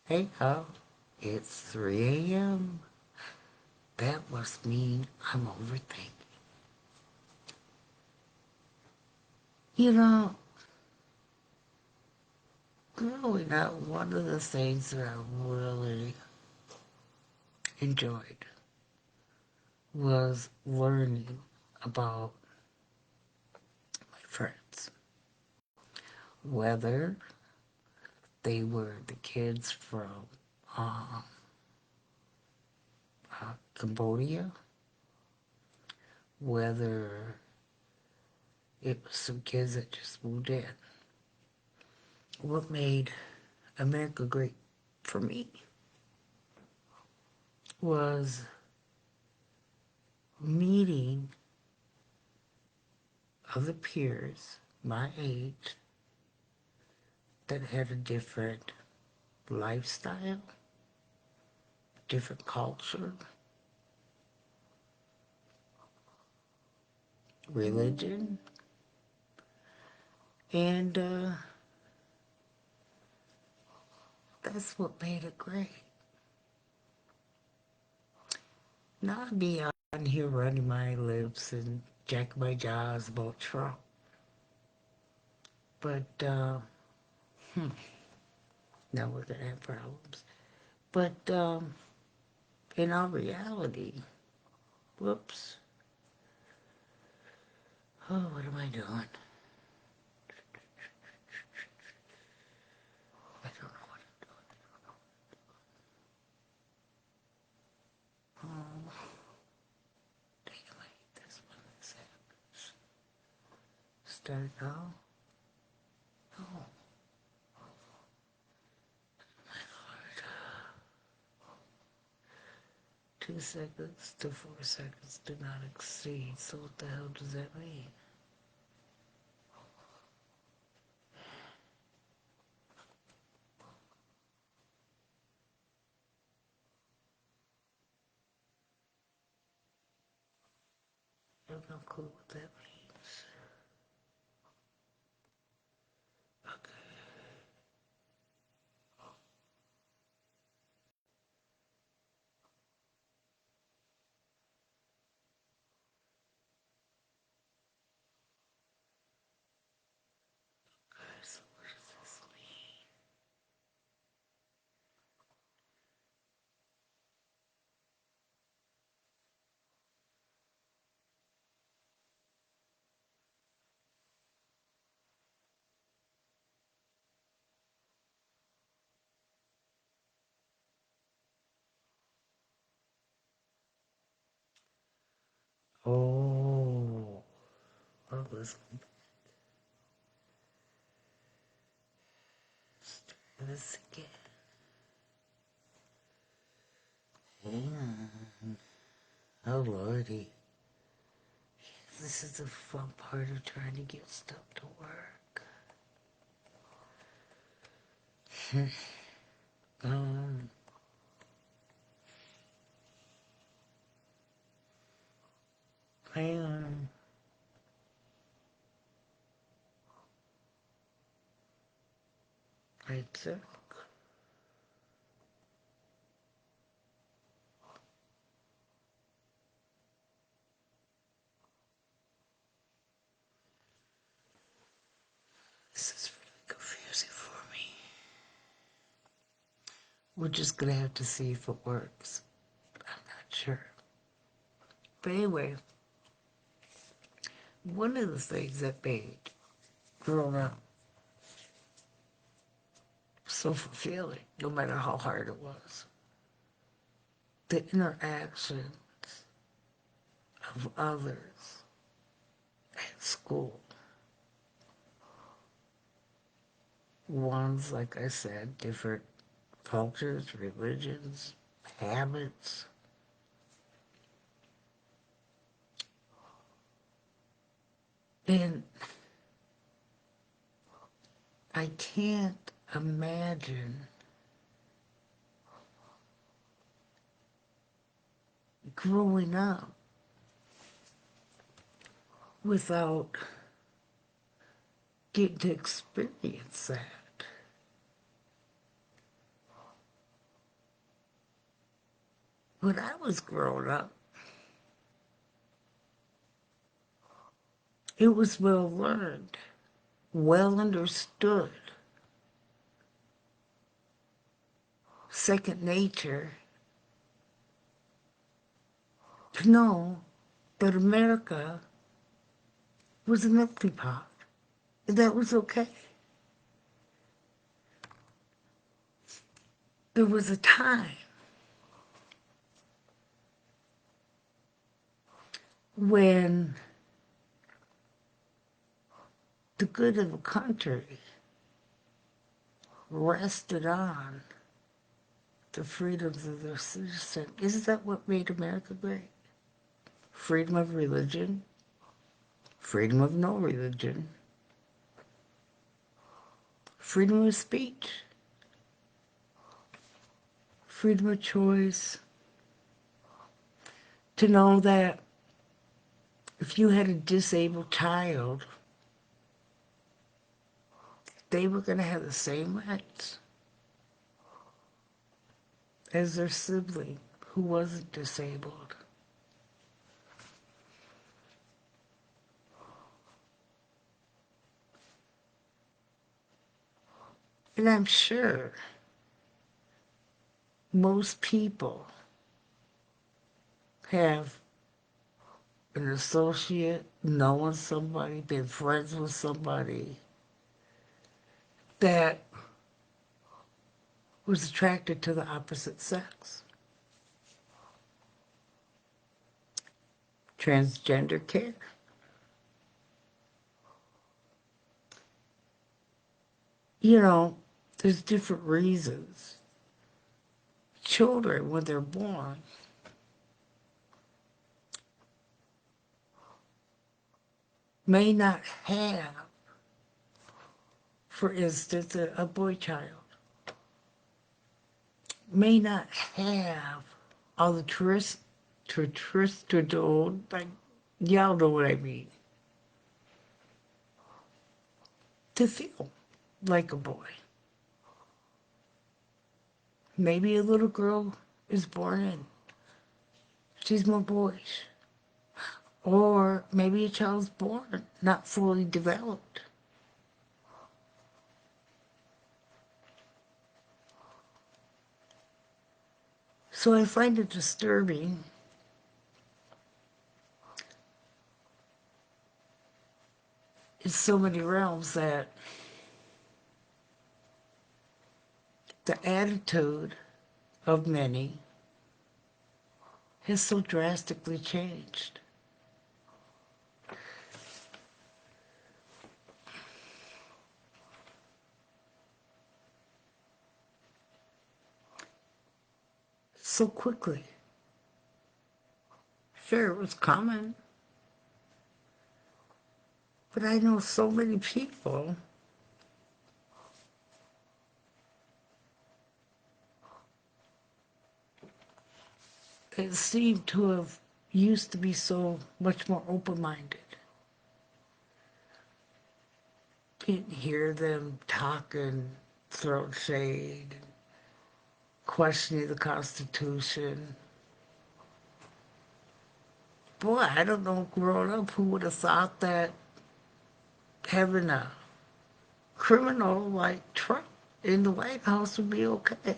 Hey, it's 3 a.m. That must mean I'm overthinking. You know, growing up, one of the things that I really enjoyed was learning about my friends. Whether they were the kids from uh, Cambodia, whether it was some kids that just moved in. What made America great for me was meeting other peers my age that had a different lifestyle, different culture, religion, and that's what made it great. Now I'd be on here running my lips and jacking my jaws about Trump, but now we're gonna have problems. But in all reality, whoops, oh, what am I doing? I don't know what I'm doing. Oh, damn, I hate this when this happens. Start now. Oh, my Lord. 2 seconds to 4 seconds do not exceed. So what the hell does that mean? I have no clue what that means. Okay. So what does this mean? Oh, what was this again? Yeah. Oh, Lordy. This is the fun part of trying to get stuff to work. um, I, I think this is really confusing for me. We're just gonna have to see if it works. I'm not sure. But anyway, one of the things that made growing up so fulfilling, no matter how hard it was, the interactions of others at school. Ones, like I said, different cultures, religions, habits. And I can't imagine growing up without getting to experience that. When I was growing up, it was well learned, well understood, second nature to know that America was a melting pot. And that was okay. There was a time when the good of a country rested on the freedoms of their citizens. Isn't that what made America great? Freedom of religion, freedom of no religion, freedom of speech, freedom of choice, to know that if you had a disabled child, they were going to have the same rights as their sibling who wasn't disabled. And I'm sure most people have an associate, knowing somebody, been friends with somebody that was attracted to the opposite sex. Transgender care. You know, there's different reasons. Children, when they're born, may not have, for instance, a boy child, may not have all the like, y'all know what I mean, to feel like a boy. Maybe a little girl is born and she's more boyish. Or maybe a child's born not fully developed. So I find it disturbing in so many realms that the attitude of many has so drastically changed. So quickly. Sure, it was common, but I know so many people that seem to have used to be so much more open-minded. Didn't hear them talking, throwing shade, questioning the Constitution. Boy, I don't know, growing up, who would have thought that having a criminal like Trump in the White House would be okay.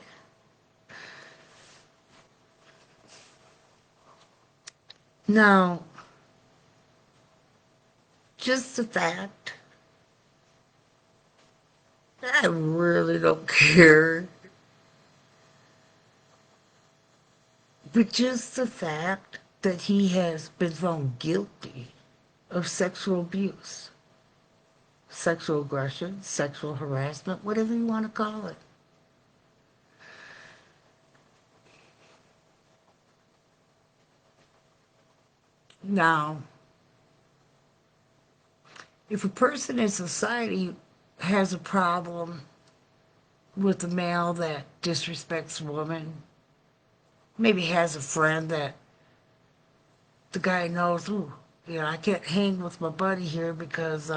Now, just the fact, I really don't care, but just the fact that he has been found guilty of sexual abuse, sexual aggression, sexual harassment, whatever you want to call it. Now, if a person in society has a problem with a male that disrespects a woman, maybe has a friend that the guy knows, ooh, you know, I can't hang with my buddy here because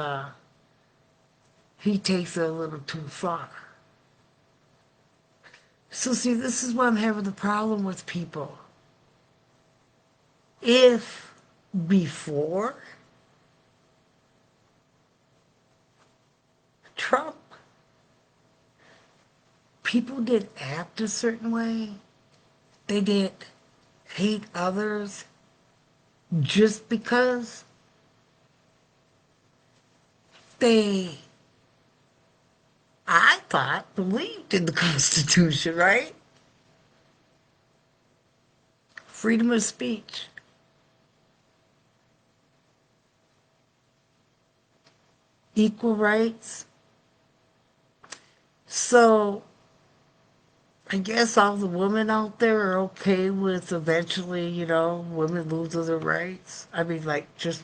he takes it a little too far. So see, this is why I'm having the problem with people if before Trump, people did act a certain way, they did hate others just because they, I thought, believed in the Constitution, right? Freedom of speech. Equal rights. So I guess all the women out there are okay with eventually, women losing their rights. I mean, like, just,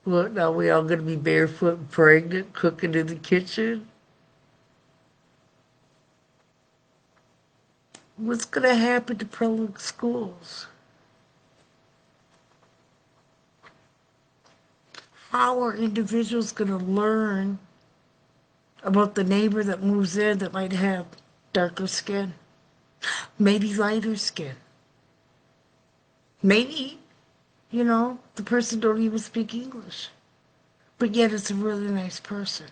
what, now we all gonna be barefoot and pregnant, cooking in the kitchen? What's gonna happen to public schools? How are individuals gonna learn about the neighbor that moves in that might have darker skin, maybe lighter skin? Maybe, the person don't even speak English, but yet it's a really nice person.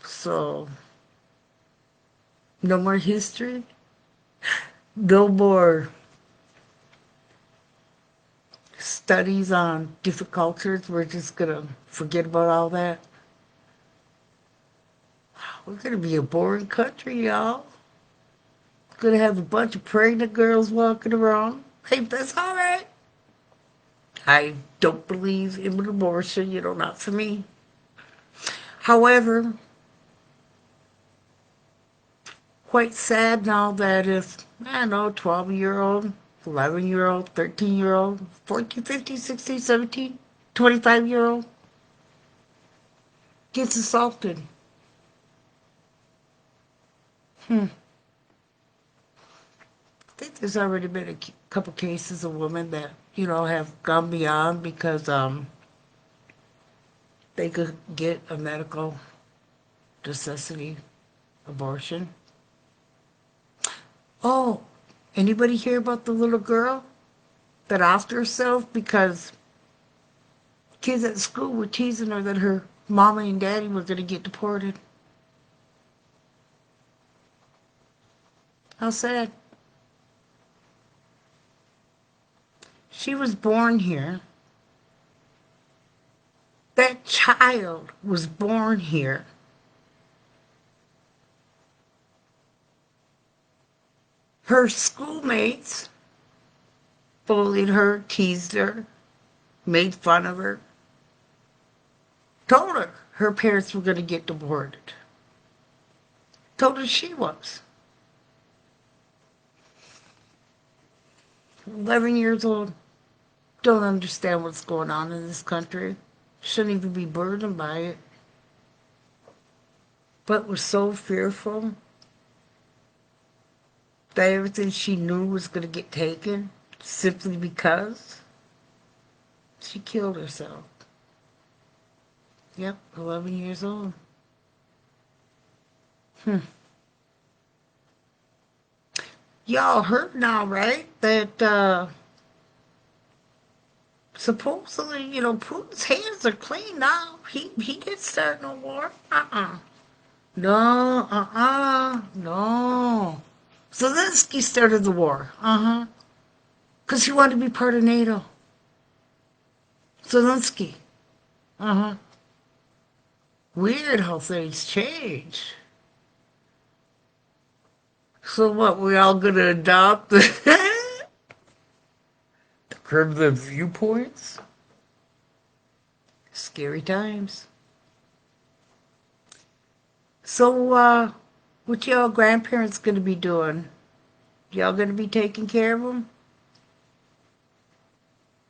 So, no more history, no more studies on different cultures. We're just gonna forget about all that. We're gonna be a boring country, y'all. Gonna have a bunch of pregnant girls walking around. Hey, that's all right. I don't believe in abortion, not for me. However, quite sad now that if, I don't know, 12-year-old, 11-year-old, 13-year-old, 14, 15, 16, 17, 25-year-old gets assaulted. I think there's already been a couple cases of women that, have gone beyond because they could get a medical necessity abortion. Oh, anybody hear about the little girl that offed herself because kids at school were teasing her that her mama and daddy were going to get deported? How sad. She was born here. That child was born here. Her schoolmates bullied her, teased her, made fun of her, told her her parents were going to get deported, told her she was. 11 years old, don't understand what's going on in this country, shouldn't even be burdened by it, but was so fearful that everything she knew was going to get taken simply because she killed herself. Yep, 11 years old. Y'all heard now, right? That supposedly, Putin's hands are clean now. He didn't start no war. No, no. Zelensky started the war. Because he wanted to be part of NATO. Zelensky. Weird how things change. So what, we all gonna adopt the Kremlin viewpoints? Scary times. So, what y'all grandparents gonna be doing? Y'all gonna be taking care of them?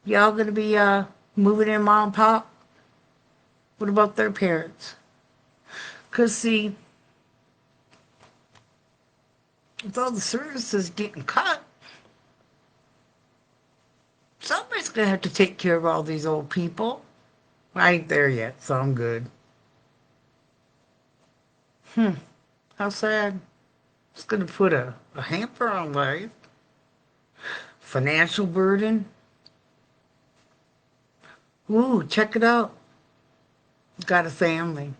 Y'all gonna be, moving in mom and pop? What about their parents? Because, see, with all the services getting cut, somebody's going to have to take care of all these old people. I ain't there yet, so I'm good. How sad. It's going to put a hamper on life. financial burden. Ooh, check it out. Got a family.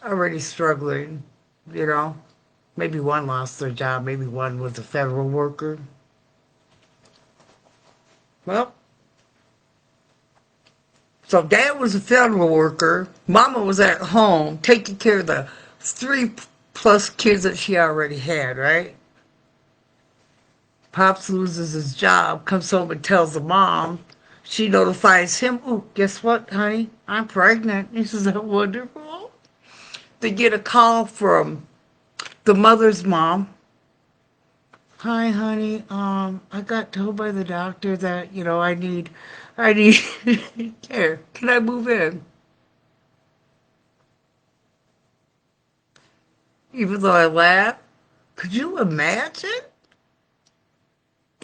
Already struggling, you know. Maybe one lost their job. Maybe one was a federal worker. Well, so dad was a federal worker. Mama was at home taking care of the 3+ kids that she already had, right? Pops loses his job, comes home and tells the mom. She notifies him, oh, guess what, honey? I'm pregnant. Isn't that wonderful? They get a call from the mother's mom. Hi, honey. I got told by the doctor that, I need care. Can I move in? Even though I laugh, could you imagine?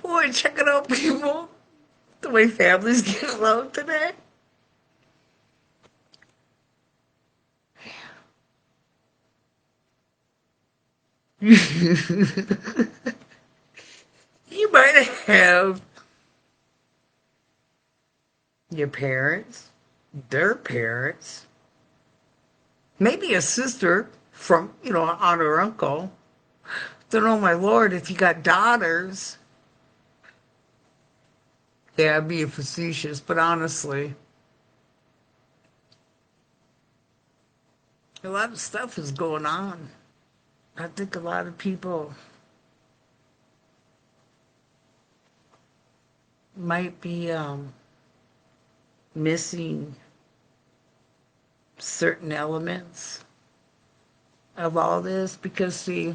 Boy, check it out, people. The way families get along today. You might have your parents, their parents, maybe a sister from, an aunt or uncle. Don't know, my lord, if you got daughters. Yeah, I'm being facetious, but honestly, a lot of stuff is going on. I think a lot of people might be missing certain elements of all this because, see,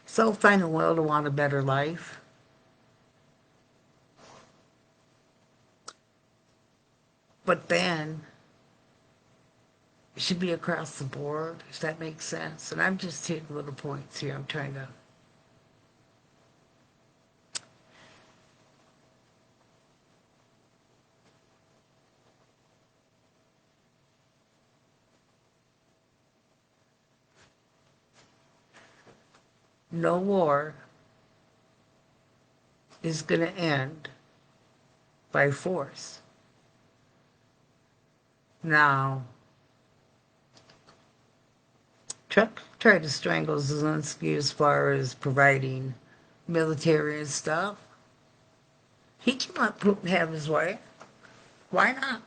it's all fine and well to want a better life. But then it should be across the board, if that makes sense. And I'm just hitting little points here. I'm trying to. No war is going to end by force. Now, Trump tried to strangle Zelensky as far as providing military and stuff. He can let Putin have his way. Why not?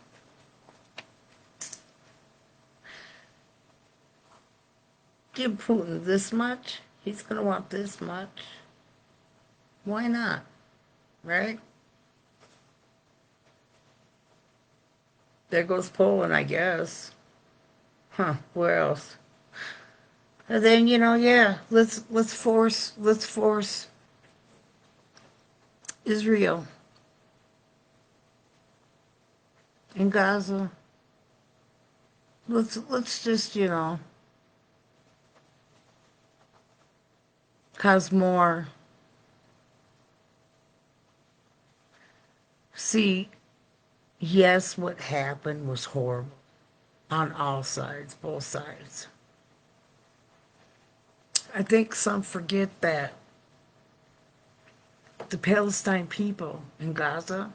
Give Putin this much, he's going to want this much. Why not? Right? There goes Poland, I guess. Huh, where else? And then, yeah, let's force Israel and Gaza. Let's just, cause more. See, yes, what happened was horrible on all sides, both sides. I think some forget that the Palestine people in Gaza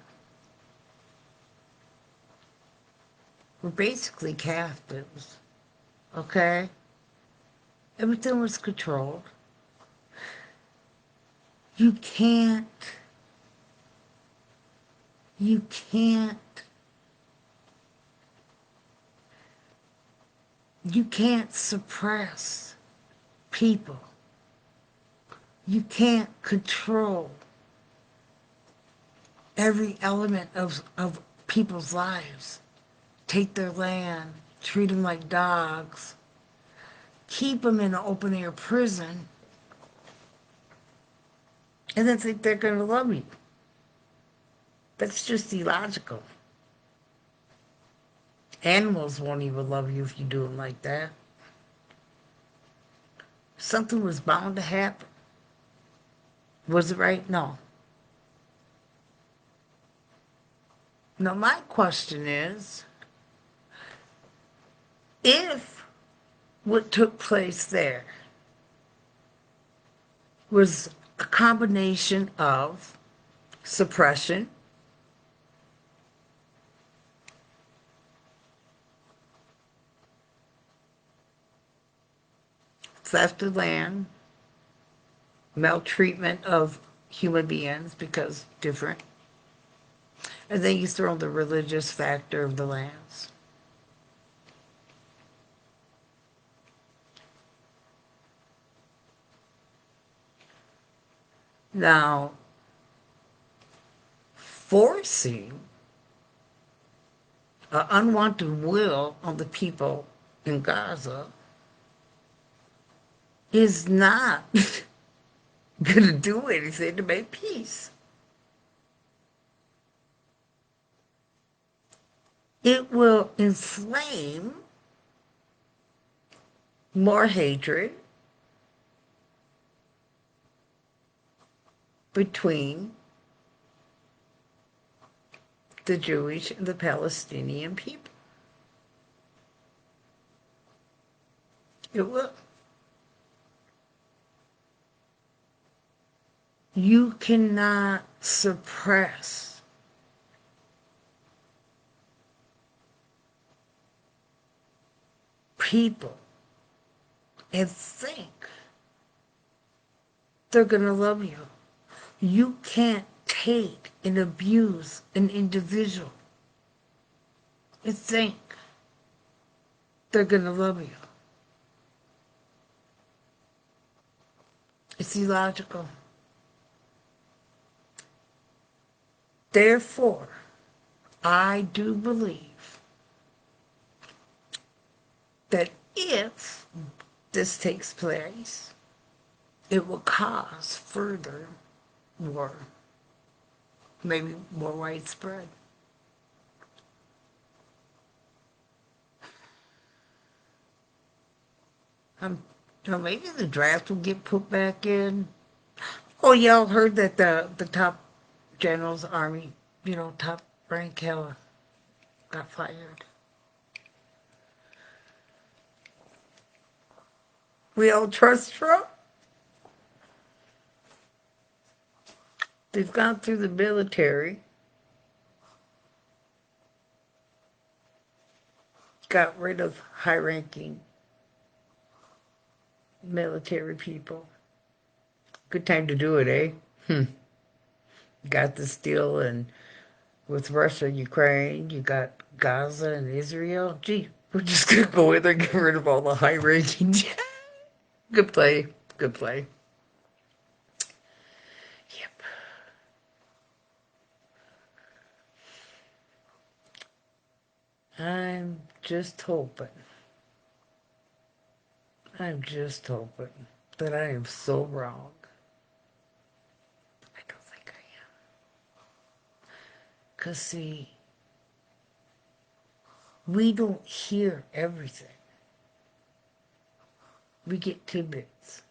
were basically captives, okay? Everything was controlled. You can't suppress people. You can't control every element of people's lives. Take their land, treat them like dogs, keep them in an open air prison, and then think they're going to love you. That's just illogical. Animals won't even love you if you do them like that. Something was bound to happen. Was it right? No. Now, my question is, if what took place there was a combination of suppression, theft of land, maltreatment of human beings because different, and then you throw in the religious factor of the lands. Now, forcing an unwanted will on the people in Gaza is not going to do anything to make peace. It will inflame more hatred between the Jewish and the Palestinian people. It will. You cannot suppress people and think they're going to love you. You can't take and abuse an individual and think they're going to love you. It's illogical. Therefore, I do believe that if this takes place, it will cause further war, maybe more widespread. Maybe the draft will get put back in. Oh, y'all heard that the top general's army, top rank got fired. We all trust Trump. They've gone through the military, got rid of high-ranking military people. Good time to do it, eh? Got this deal and with Russia, Ukraine, you got Gaza and Israel. Gee, we're just going to go in there and get rid of all the high-ranking. Good play. Good play. Yep. I'm just hoping that I am so wrong. I don't think I am. Because, see, we don't hear everything. We get tidbits.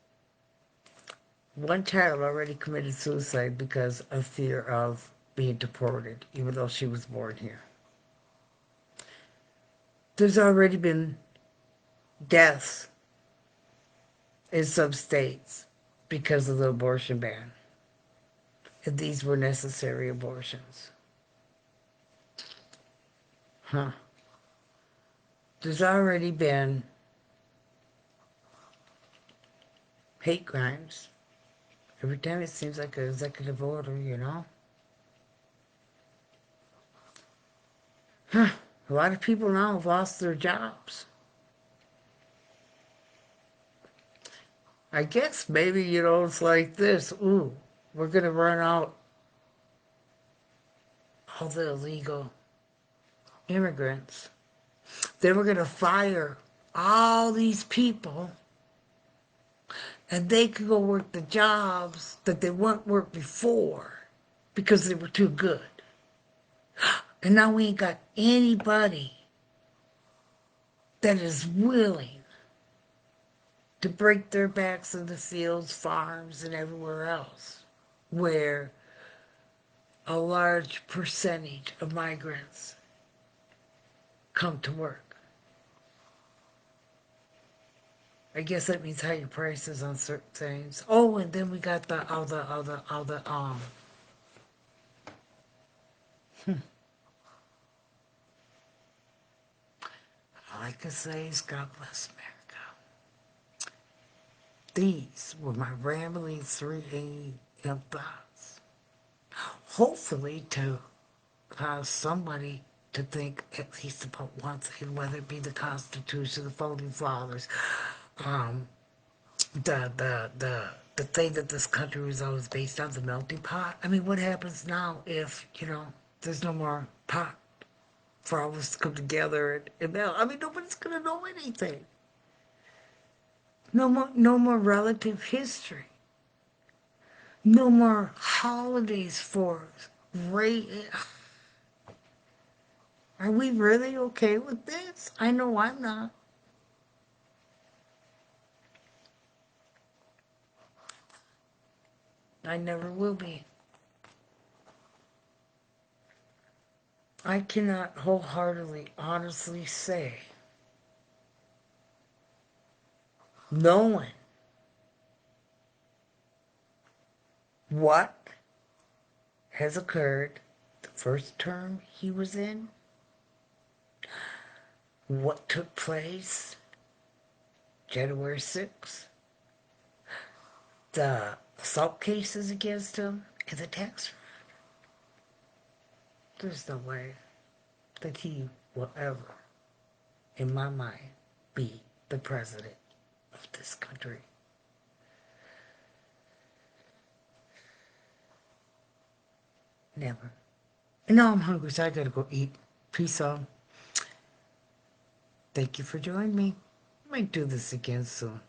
One child already committed suicide because of fear of being deported, even though she was born here. There's already been deaths in some states because of the abortion ban. And these were necessary abortions. There's already been hate crimes. Every time it seems like an executive order, A lot of people now have lost their jobs. I guess maybe, it's like this. Ooh, we're going to run out all the illegal immigrants. Then we're going to fire all these people, and they could go work the jobs that they wouldn't work before because they were too good. And now we ain't got anybody that is willing to break their backs in the fields, farms, and everywhere else where a large percentage of migrants come to work. I guess that means higher prices on certain things. Oh, and then we got the all I can say is God bless America. These were my rambling 3 a.m. thoughts. Hopefully to cause somebody to think at least about one thing, whether it be the Constitution, the Founding Fathers, um, the thing that this country was always based on, the melting pot. I mean, what happens now if, there's no more pot for all of us to come together and melt? I mean, nobody's gonna know anything. No more relative history. No more holidays for Are we really okay with this? I know I'm not. I never will be. I cannot wholeheartedly, honestly say, knowing what has occurred the first term he was in, what took place January 6th, the assault cases against him, and the tax fraud. There's no way that he will ever, in my mind, be the president of this country. Never. And now I'm hungry, so I gotta go eat. Peace out. Thank you for joining me. I might do this again soon.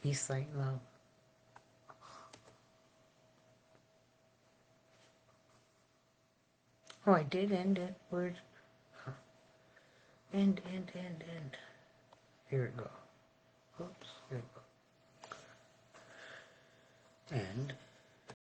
Peace, light, love. Oh, I did end it. Where'd... End. Here it goes. Oops, here it goes. End.